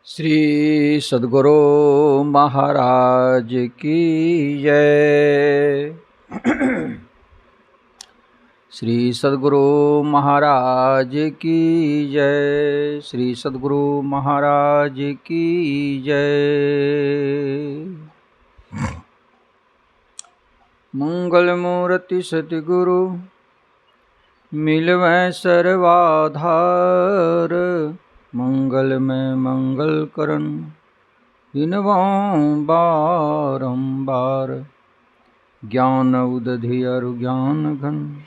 श्री सद्गुरु महाराज की जय। श्री सद्गुरु महाराज की जय। श्री सद्गुरु महाराज की जय। मंगल मूर्ति सद्गुरु मिलवै सर्वाधार। मंगल में मंगल करन बिनवां बारंबार। ज्ञान उदधि अरु ज्ञान घन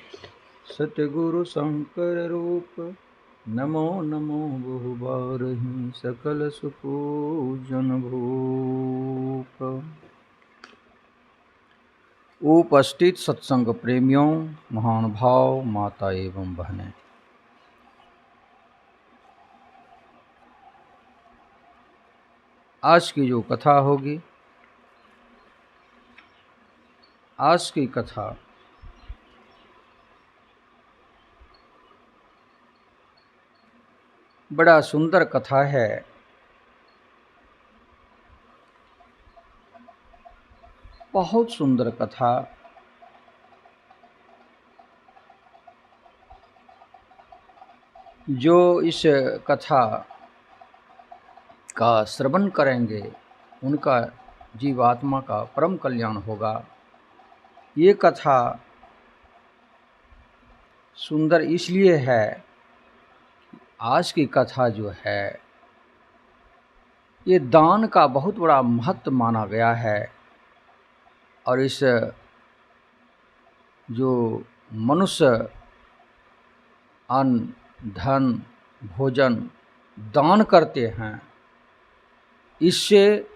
सतगुरु शंकर रूप। नमो नमो बहुबारहि सकल सुपूजन भूप। उपस्थित सत्संग प्रेमियों, महान भाव माता एवं बहनें, आज की जो कथा होगी, आज की कथा बड़ा सुंदर कथा है। बहुत सुंदर कथा। जो इस कथा का श्रवण करेंगे उनका जीवात्मा का परम कल्याण होगा। ये कथा सुंदर इसलिए है, आज की कथा जो है ये दान का बहुत बड़ा महत्व माना गया है। और इस जो मनुष्य अन्न, धन, भोजन दान करते हैं, इससे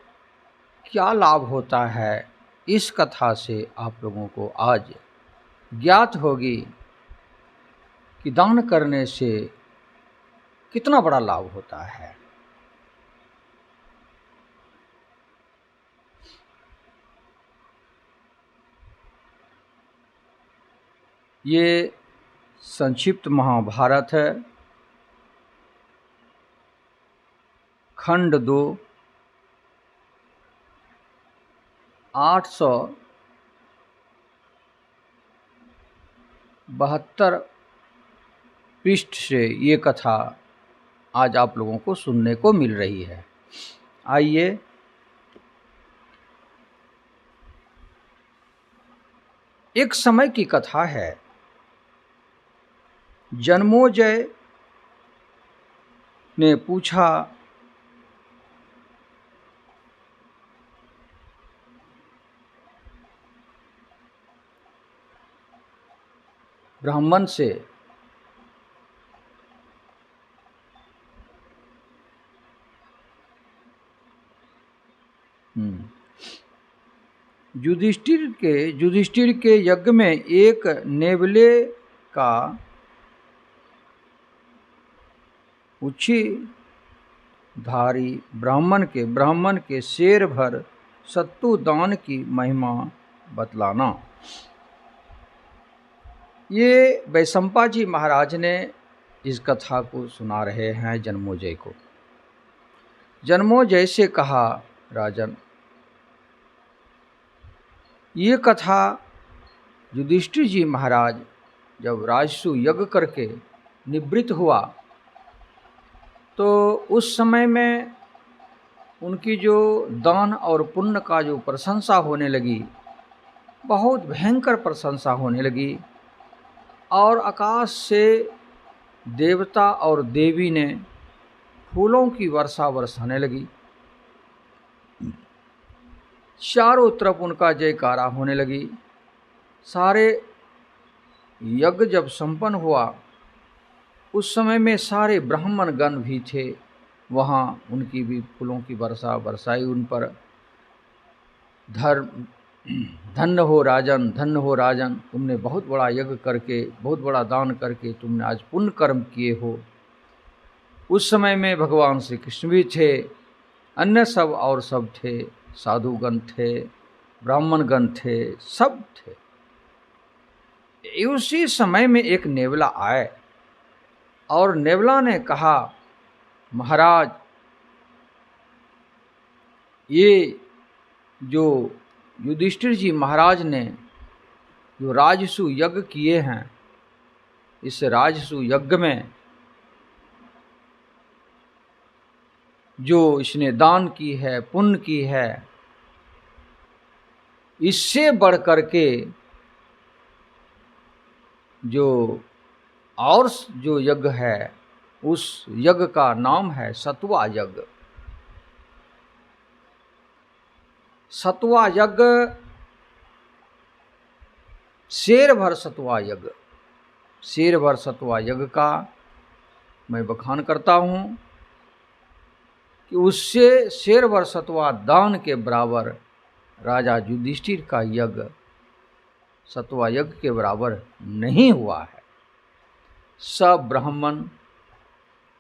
क्या लाभ होता है, इस कथा से आप लोगों को आज ज्ञात होगी कि दान करने से कितना बड़ा लाभ होता है। ये संक्षिप्त महाभारत है, खंड 2, 872 पृष्ठ से ये कथा आज आप लोगों को सुनने को मिल रही है। आइए एक समय की कथा है। जन्मोजय ने पूछा, ब्राह्मण से, युधिष्ठिर के यज्ञ में एक नेवले का उच्छी धारी ब्राह्मण के शेर भर सत्तू दान की महिमा बतलाना। ये वैशंपा जी महाराज ने इस कथा को सुना रहे हैं जन्मोजय को। जन्मोजय से कहा, राजन, ये कथा युधिष्ठिर जी महाराज जब राजसु यज्ञ करके निवृत्त हुआ तो उस समय में उनकी जो दान और पुण्य का जो प्रशंसा होने लगी, बहुत भयंकर प्रशंसा होने लगी। और आकाश से देवता और देवी ने फूलों की वर्षा बरसाने लगी। चारों तरफ उनका जयकारा होने लगी। सारे यज्ञ जब संपन्न हुआ उस समय में सारे ब्राह्मण गण भी थे वहाँ, उनकी भी फूलों की वर्षा बरसाई उन पर। धन्य हो राजन, धन्य हो राजन, तुमने बहुत बड़ा यज्ञ करके, बहुत बड़ा दान करके तुमने आज पुण्य कर्म किए हो। उस समय में भगवान श्री कृष्ण भी थे, अन्य सब और सब थे, साधुगण थे, ब्राह्मणगण थे, सब थे। उसी समय में एक नेवला आए और नेवला ने कहा, महाराज, ये जो युधिष्ठिर जी महाराज ने जो राजसु यज्ञ किए हैं, इस राजसु यज्ञ में जो इसने दान की है, पुण्य की है, इससे बढ़ कर के जो और जो यज्ञ है, उस यज्ञ का नाम है सतवा यज्ञ। सतवा यज्ञ, शेर भर सतवा यज्ञ, शेर भर सतवा यज्ञ का मैं बखान करता हूँ कि उससे शेर भर सतवा दान के बराबर राजा युधिष्ठिर का यज्ञ सतवा यज्ञ के बराबर नहीं हुआ है। सब ब्राह्मण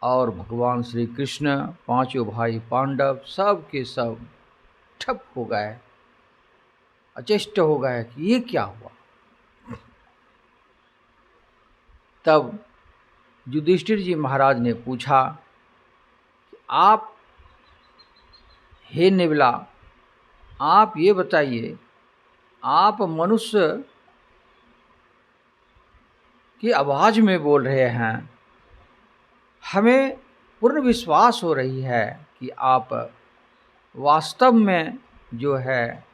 और भगवान श्री कृष्ण, पांचों भाई पांडव, सब के सब ठप हो गए, अचेष्ट हो गए कि ये क्या हुआ। तब युधिष्ठिर जी महाराज ने पूछा कि आप, हे नेवला, आप ये बताइए, आप मनुष्य की आवाज में बोल रहे हैं, हमें पूर्ण विश्वास हो रही है कि आप वास्तव में जो है,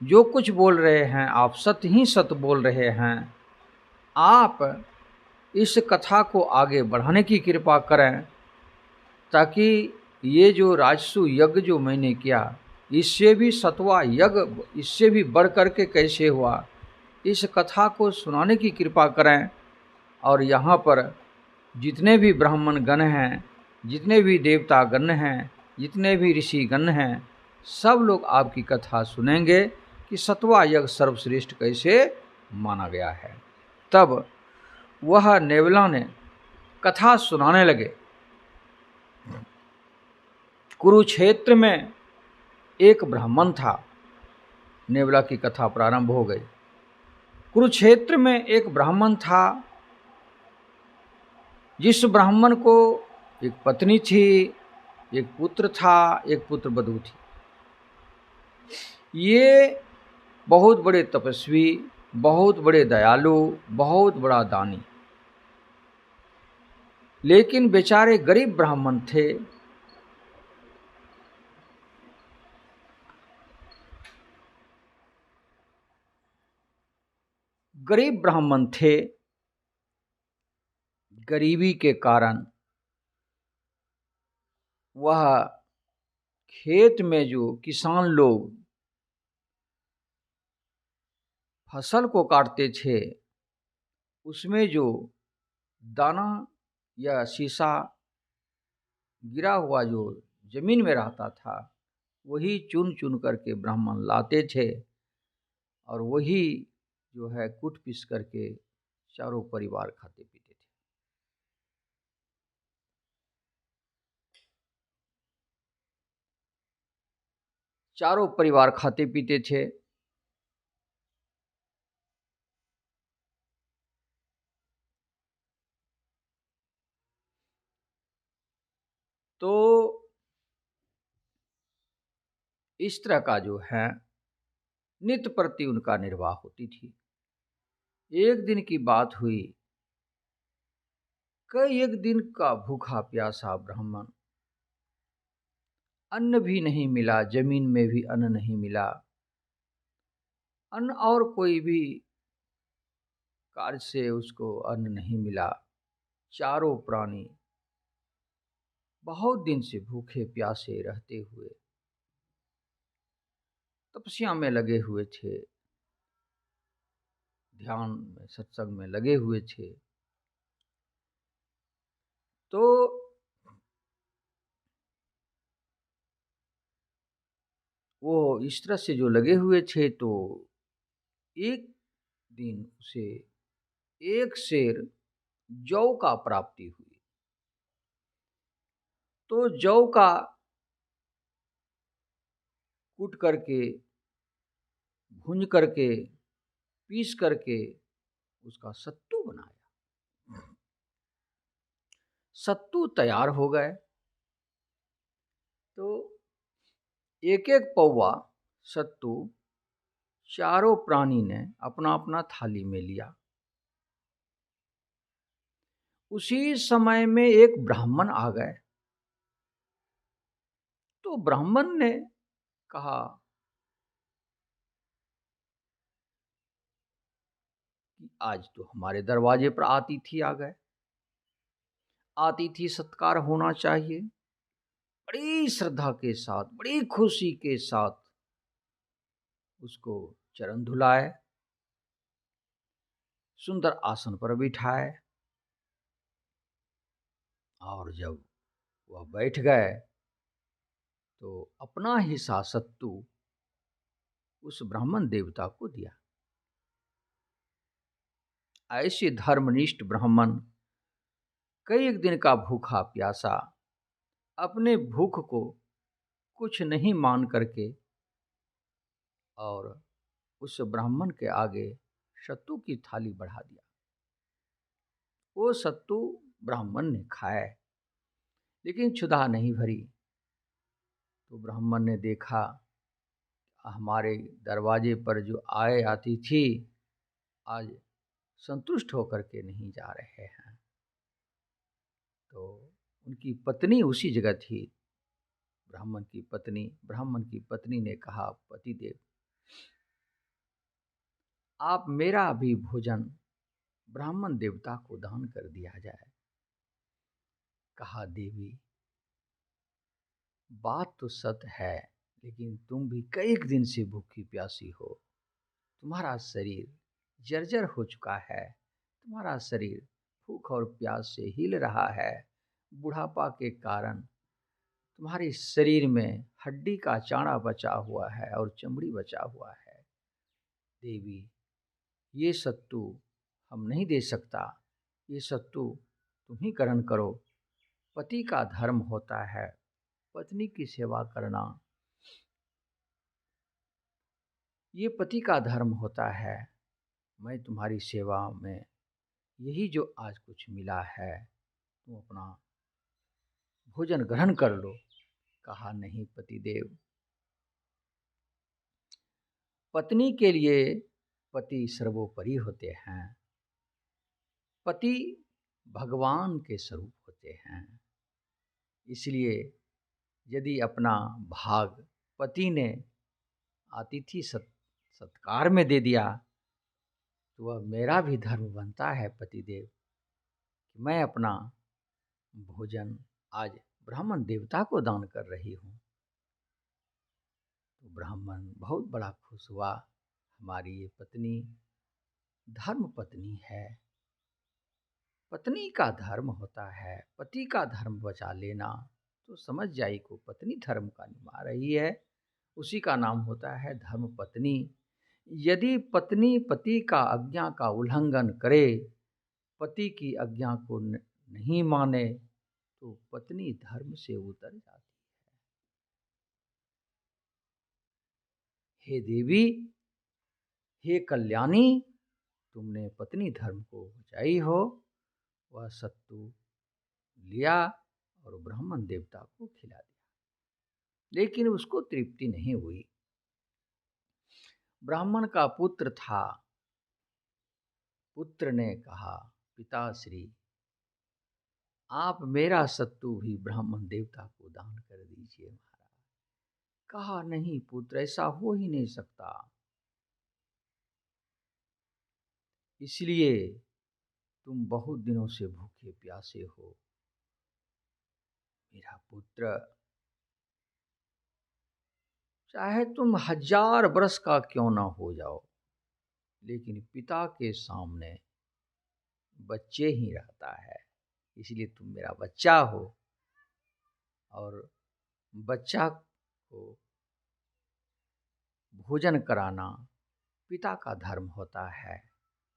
जो कुछ बोल रहे हैं आप सत्य ही सत्य बोल रहे हैं। आप इस कथा को आगे बढ़ाने की कृपा करें, ताकि ये जो राजसु यज्ञ जो मैंने किया, इससे भी सतवा यज्ञ, इससे भी बढ़ कर के कैसे हुआ, इस कथा को सुनाने की कृपा करें। और यहाँ पर जितने भी ब्राह्मण गण हैं, जितने भी देवता गण हैं, जितने भी ऋषि गण हैं, सब लोग आपकी कथा सुनेंगे कि सतवा यज्ञ सर्वश्रेष्ठ कैसे माना गया है। तब वह नेवला ने कथा सुनाने लगे। कुरुक्षेत्र में एक ब्राह्मण था। नेवला की कथा प्रारंभ हो गई। कुरुक्षेत्र में एक ब्राह्मण था, जिस ब्राह्मण को एक पत्नी थी, एक पुत्र था, एक पुत्र वधू थी। ये बहुत बड़े तपस्वी, बहुत बड़े दयालु, बहुत बड़ा दानी, लेकिन बेचारे गरीब ब्राह्मण थे। गरीब ब्राह्मण थे। गरीबी के कारण वह खेत में जो किसान लोग फसल को काटते थे, उसमें जो दाना या शीशा गिरा हुआ जो जमीन में रहता था, वही चुन चुन करके ब्राह्मण लाते थे और वही जो है कूट पीस करके चारों परिवार खाते पीते थे। चारों परिवार खाते पीते थे। तो इस तरह का जो है नित्य प्रति उनका निर्वाह होती थी। एक दिन की बात हुई, कई एक दिन का भूखा प्यासा ब्राह्मण, अन्न भी नहीं मिला, जमीन में भी अन्न नहीं मिला, अन्न और कोई भी कार्य से उसको अन्न नहीं मिला। चारों प्राणी बहुत दिन से भूखे प्यासे रहते हुए तपस्या में लगे हुए थे, ध्यान में, सत्संग में लगे हुए थे। तो वो इस तरह से जो लगे हुए थे, तो एक दिन उसे एक शेर जौ का प्राप्ति हुई। तो जौ का कूट करके, भूंज करके, पीस करके उसका सत्तू बनाया। सत्तू तैयार हो गए। तो एक एक पौवा सत्तू चारों प्राणी ने अपना अपना थाली में लिया। उसी समय में एक ब्राह्मण आ गए। तो ब्राह्मण ने कहा कि आज तो हमारे दरवाजे पर अतिथि आ गए, अतिथि सत्कार होना चाहिए। बड़ी श्रद्धा के साथ, बड़ी खुशी के साथ उसको चरण धुलाए, सुंदर आसन पर बिठाए, और जब वह बैठ गए तो अपना हिस्सा सत्तू उस ब्राह्मण देवता को दिया। ऐसे धर्मनिष्ठ ब्राह्मण कई एक दिन का भूखा प्यासा अपने भूख को कुछ नहीं मान करके और उस ब्राह्मण के आगे सत्तू की थाली बढ़ा दिया। वो सत्तू ब्राह्मण ने खाए, लेकिन क्षुधा नहीं भरी। तो ब्राह्मण ने देखा हमारे दरवाजे पर जो आए अतिथि आज संतुष्ट होकर के नहीं जा रहे हैं। तो उनकी पत्नी उसी जगह थी। ब्राह्मण की पत्नी ने कहा, पतिदेव, आप मेरा भी भोजन ब्राह्मण देवता को दान कर दिया जाए। कहा, देवी, बात तो सत्य है, लेकिन तुम भी कई दिन से भूखी प्यासी हो। तुम्हारा शरीर जर्जर हो चुका है, तुम्हारा शरीर भूख और प्यास से हिल रहा है। बुढ़ापा के कारण तुम्हारे शरीर में हड्डी का चाड़ा बचा हुआ है और चमड़ी बचा हुआ है। देवी, ये सत्तू हम नहीं दे सकता, ये सत्तू तुम ही ग्रहण करो। पति का धर्म होता है पत्नी की सेवा करना, ये पति का धर्म होता है। मैं तुम्हारी सेवा में यही जो आज कुछ मिला है, तुम अपना भोजन ग्रहण कर लो। कहा, नहीं पतिदेव, पत्नी के लिए पति सर्वोपरि होते हैं। पति भगवान के स्वरूप होते हैं। इसलिए यदि अपना भाग पति ने अतिथि सत्कार में दे दिया तो वह मेरा भी धर्म बनता है पतिदेव कि मैं अपना भोजन आज ब्राह्मण देवता को दान कर रही हूँ। तो ब्राह्मण बहुत बड़ा खुश हुआ, हमारी ये पत्नी धर्म पत्नी है। पत्नी का धर्म होता है पति का धर्म बचा लेना। तो समझ जाई को पत्नी धर्म का निभा रही है, उसी का नाम होता है धर्म पत्नी। यदि पत्नी पति का आज्ञा का उल्लंघन करे, पति की आज्ञा को नहीं माने, तो पत्नी धर्म से उतर जाती है। हे देवी, हे कल्याणी, तुमने पत्नी धर्म को बचाई हो। वह सत्तू लिया और ब्राह्मण देवता को खिला दिया, लेकिन उसको तृप्ति नहीं हुई। ब्राह्मण का पुत्र था। पुत्र ने कहा, पिताश्री, आप मेरा सत्तू भी ब्राह्मण देवता को दान कर दीजिए महाराज। कहा, नहीं पुत्र, ऐसा हो ही नहीं सकता। इसलिए तुम बहुत दिनों से भूखे प्यासे हो। मेरा पुत्र, चाहे तुम 1000 वर्ष का क्यों ना हो जाओ, लेकिन पिता के सामने बच्चे ही रहता है। इसलिए तुम मेरा बच्चा हो, और बच्चा को भोजन कराना पिता का धर्म होता है।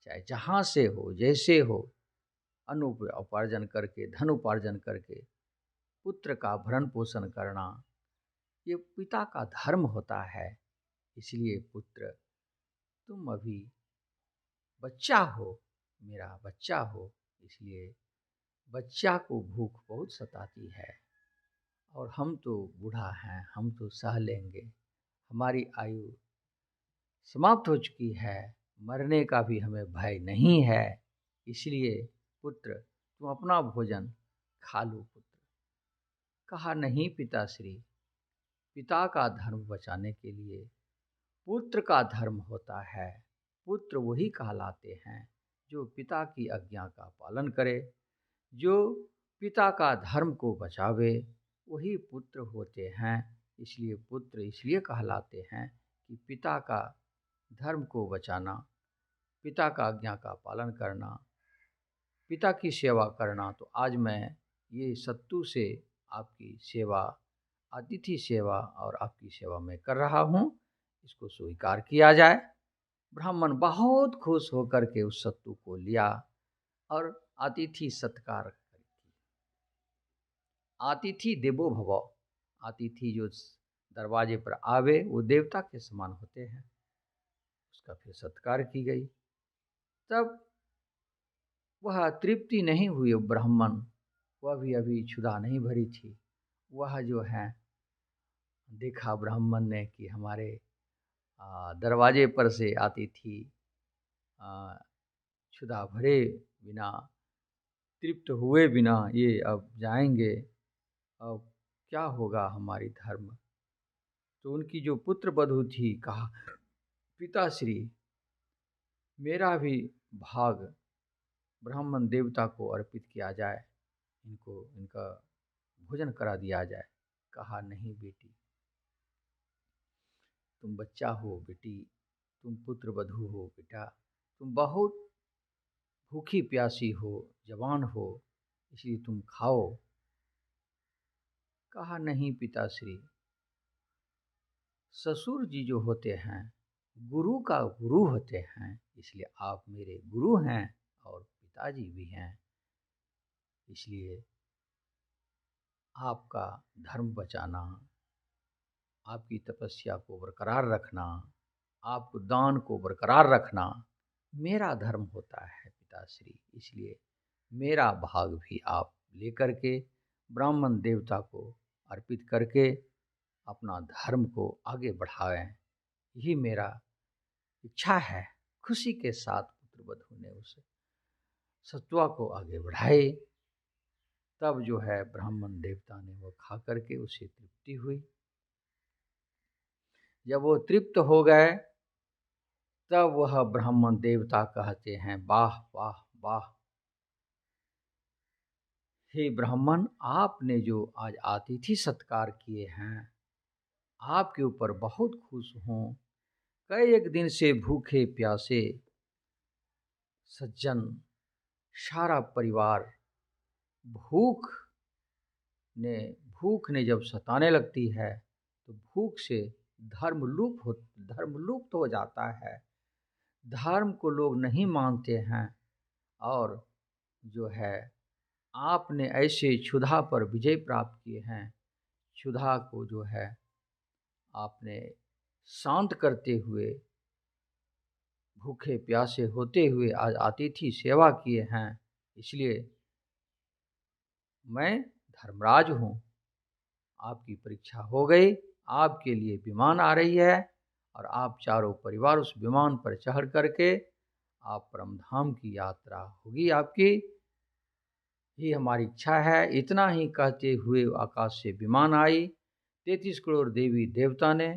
चाहे जहाँ से हो, जैसे हो, अन्न उपार्जन करके, धन उपार्जन करके पुत्र का भरण पोषण करना ये पिता का धर्म होता है। इसलिए पुत्र, तुम अभी बच्चा हो, मेरा बच्चा हो। इसलिए बच्चा को भूख बहुत सताती है, और हम तो बूढ़ा हैं, हम तो सह लेंगे, हमारी आयु समाप्त हो चुकी है, मरने का भी हमें भय नहीं है, इसलिए पुत्र तुम अपना भोजन खा लो पुत्र। कहा नहीं पिताश्री, पिता का धर्म बचाने के लिए पुत्र का धर्म होता है। पुत्र वही कहलाते हैं जो पिता की आज्ञा का पालन करे, जो पिता का धर्म को बचावे, वही पुत्र होते हैं। इसलिए पुत्र इसलिए कहलाते हैं कि पिता का धर्म को बचाना, पिता का आज्ञा का पालन करना, पिता की सेवा करना। तो आज मैं ये सत्तू से आपकी सेवा, अतिथि सेवा और आपकी सेवा में कर रहा हूँ, इसको स्वीकार किया जाए। ब्राह्मण बहुत खुश होकर के उस सत्तू को लिया और अतिथि सत्कार की। अतिथि देवो भव, अतिथि जो दरवाजे पर आवे वो देवता के समान होते हैं। उसका फिर सत्कार की गई। तब वह तृप्ति नहीं हुई ब्राह्मण, वह भी अभी क्षुधा नहीं भरी थी। वह जो है देखा ब्राह्मण ने कि हमारे दरवाजे पर से अतिथि क्षुधा भरे बिना, तृप्त हुए बिना ये अब जाएंगे, अब क्या होगा हमारी धर्म। तो उनकी जो पुत्र वधू थी कहा, पिताश्री मेरा भी भाग ब्राह्मण देवता को अर्पित किया जाए, इनका भोजन करा दिया जाए। कहा नहीं बेटी, तुम बच्चा हो बेटी, तुम पुत्र वधू हो बेटा, तुम बहुत भूखी प्यासी हो, जवान हो, इसलिए तुम खाओ। कहा नहीं पिताश्री, ससुर जी जो होते हैं गुरु का गुरु होते हैं, इसलिए आप मेरे गुरु हैं और पिताजी भी हैं, इसलिए आपका धर्म बचाना, आपकी तपस्या को बरकरार रखना, आपको दान को बरकरार रखना मेरा धर्म होता है पिताश्री। इसलिए मेरा भाग भी आप लेकर के ब्राह्मण देवता को अर्पित करके अपना धर्म को आगे बढ़ाएं, यही मेरा इच्छा है। खुशी के साथ पुत्र वधू ने उस सत्वा को आगे बढ़ाए। तब जो है ब्राह्मण देवता ने वो खा करके उसे तृप्ति हुई। जब वो तृप्त हो गए तब वह ब्राह्मण देवता कहते हैं, वाह वाह वाह, हे ब्राह्मण, आपने जो आज अतिथि सत्कार किए हैं, आपके ऊपर बहुत खुश हूँ। कई एक दिन से भूखे प्यासे सज्जन, सारा परिवार भूख ने जब सताने लगती है तो भूख से धर्म लुप्त हो जाता है। धर्म को लोग नहीं मानते हैं और जो है आपने ऐसे क्षुधा पर विजय प्राप्त किए हैं। क्षुधा को जो है आपने शांत करते हुए, भूखे प्यासे होते हुए आज अतिथि सेवा किए हैं, इसलिए मैं धर्मराज हूँ। आपकी परीक्षा हो गई, आपके लिए विमान आ रही है और आप चारों परिवार उस विमान पर चढ़ करके आप परमधाम की यात्रा होगी आपकी, ये हमारी इच्छा है। इतना ही कहते हुए आकाश से विमान आई। 33 करोड़ देवी देवता ने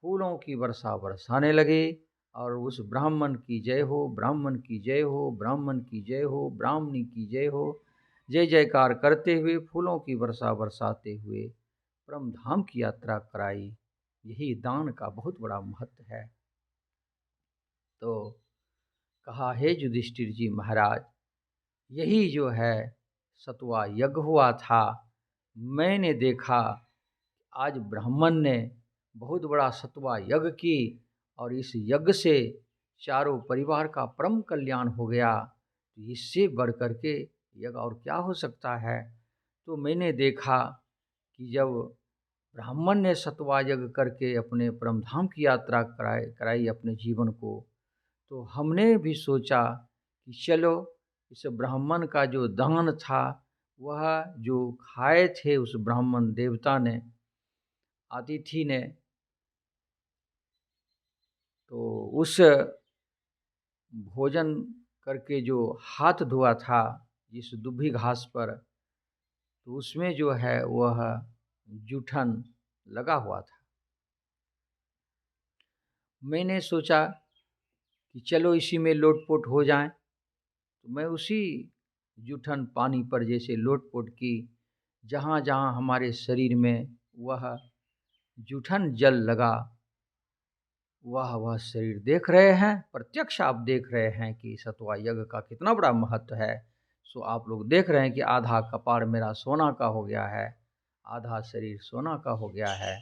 फूलों की वर्षा बरसाने लगे और उस ब्राह्मण की जय हो, ब्राह्मण की जय हो, ब्राह्मण की जय हो, ब्राह्मणी की जय हो, जय जयकार करते हुए फूलों की वर्षा बरसाते हुए परमधाम की यात्रा कराई। यही दान का बहुत बड़ा महत्व है। तो कहा, हे युधिष्ठिर जी महाराज, यही जो है सतवा यज्ञ हुआ था। मैंने देखा आज ब्राह्मण ने बहुत बड़ा सतवा यज्ञ की और इस यज्ञ से चारों परिवार का परम कल्याण हो गया। तो इससे बढ़ कर के यज्ञ और क्या हो सकता है। तो मैंने देखा कि जब ब्राह्मण ने सतवा यज्ञ करके अपने परमधाम की यात्रा कराई अपने जीवन को, तो हमने भी सोचा कि चलो इस ब्राह्मण का जो दान था वह जो खाए थे उस ब्राह्मण देवता ने, अतिथि ने, तो उस भोजन करके जो हाथ धोआ था जिस दुभी घास पर, तो उसमें जो है वह जूठन लगा हुआ था। मैंने सोचा कि चलो इसी में लोटपोट हो जाएं, तो मैं उसी जूठन पानी पर जैसे लोटपोट की, जहाँ जहाँ हमारे शरीर में वह जूठन जल लगा, वह शरीर देख रहे हैं, प्रत्यक्ष आप देख रहे हैं कि सतवा यज्ञ का कितना बड़ा महत्व है। सो आप लोग देख रहे हैं कि आधा कपाड़ मेरा सोना का हो गया है, आधा शरीर सोना का हो गया है।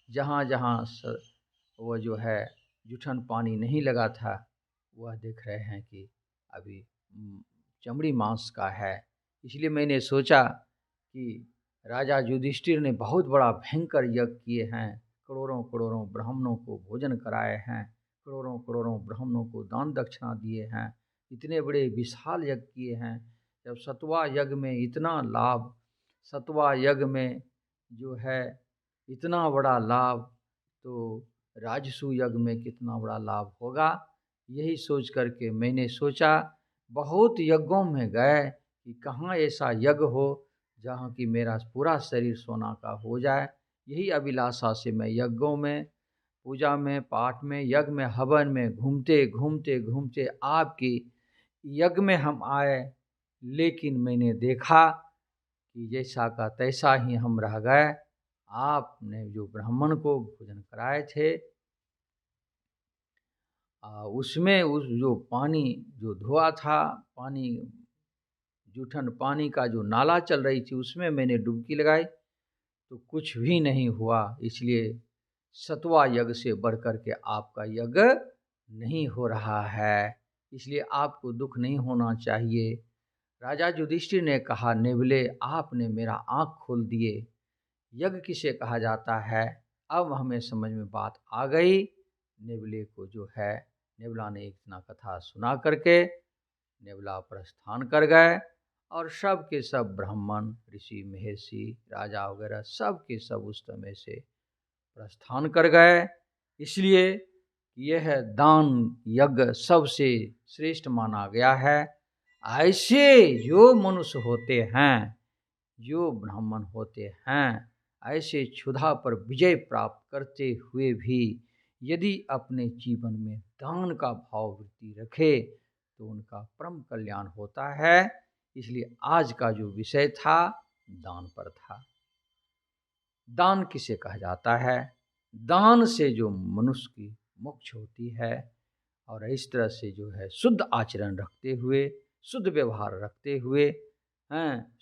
जहाँ जहाँ वो जो है जूठन पानी नहीं लगा था, वह देख रहे हैं कि अभी चमड़ी मांस का है। इसलिए मैंने सोचा कि राजा युधिष्ठिर ने बहुत बड़ा भयंकर यज्ञ किए हैं, करोड़ों करोड़ों ब्राह्मणों को भोजन कराए हैं, करोड़ों करोड़ों ब्राह्मणों को दान दक्षिणा दिए हैं, इतने बड़े विशाल यज्ञ किए हैं। जब सतवा यज्ञ में इतना लाभ, सतवा यज्ञ में जो है इतना बड़ा लाभ, तो राजसूय यज्ञ में कितना बड़ा लाभ होगा। यही सोच करके मैंने सोचा, बहुत यज्ञों में गए कि कहाँ ऐसा यज्ञ हो जहाँ कि मेरा पूरा शरीर सोना का हो जाए। यही अभिलाषा से मैं यज्ञों में, पूजा में, पाठ में, यज्ञ में, हवन में घूमते घूमते घूमते आपकी यज्ञ में हम आए। लेकिन मैंने देखा कि जैसा का तैसा ही हम रह गए। आपने जो ब्राह्मण को भोजन कराए थे, उसमें उस जो पानी जो धोआ था, पानी जूठन पानी का जो नाला चल रही थी, उसमें मैंने डुबकी लगाई तो कुछ भी नहीं हुआ। इसलिए सतवा यज्ञ से बढ़ कर के आपका यज्ञ नहीं हो रहा है, इसलिए आपको दुख नहीं होना चाहिए। राजा युधिष्ठिर ने कहा, नेवले आपने मेरा आँख खोल दिए, यज्ञ किसे कहा जाता है, अब हमें समझ में बात आ गई। नेवले को जो है, नेवला ने इतना कथा सुना करके नेवला प्रस्थान कर गए, और सब के सब ब्राह्मण, ऋषि, महर्षि, राजा वगैरह सब के सब उस समय से प्रस्थान कर गए। इसलिए यह दान यज्ञ सबसे श्रेष्ठ माना गया है। ऐसे जो मनुष्य होते हैं, जो ब्राह्मण होते हैं, ऐसे क्षुधा पर विजय प्राप्त करते हुए भी यदि अपने जीवन में दान का भाव वृत्ति रखे तो उनका परम कल्याण होता है। इसलिए आज का जो विषय था दान पर था। दान किसे कहा जाता है? दान से जो मनुष्य की मोक्ष होती है, और इस तरह से जो है शुद्ध आचरण रखते हुए, शुद्ध व्यवहार रखते हुए,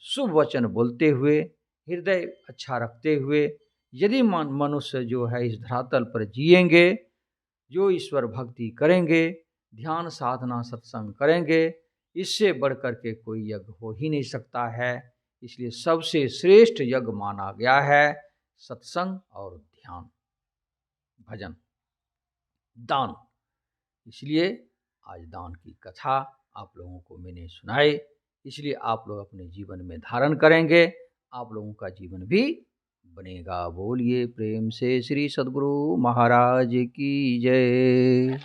शुभ वचन बोलते हुए, हृदय अच्छा रखते हुए यदि मनुष्य जो है इस धरातल पर जिएंगे, जो ईश्वर भक्ति करेंगे, ध्यान साधना सत्संग करेंगे, इससे बढ़कर के कोई यज्ञ हो ही नहीं सकता है। इसलिए सबसे श्रेष्ठ यज्ञ माना गया है सत्संग और ध्यान, भजन, दान। इसलिए आज दान की कथा आप लोगों को मैंने सुनाई, इसलिए आप लोग अपने जीवन में धारण करेंगे, आप लोगों का जीवन भी बनेगा। बोलिए प्रेम से श्री सद्गुरु महाराज की जय।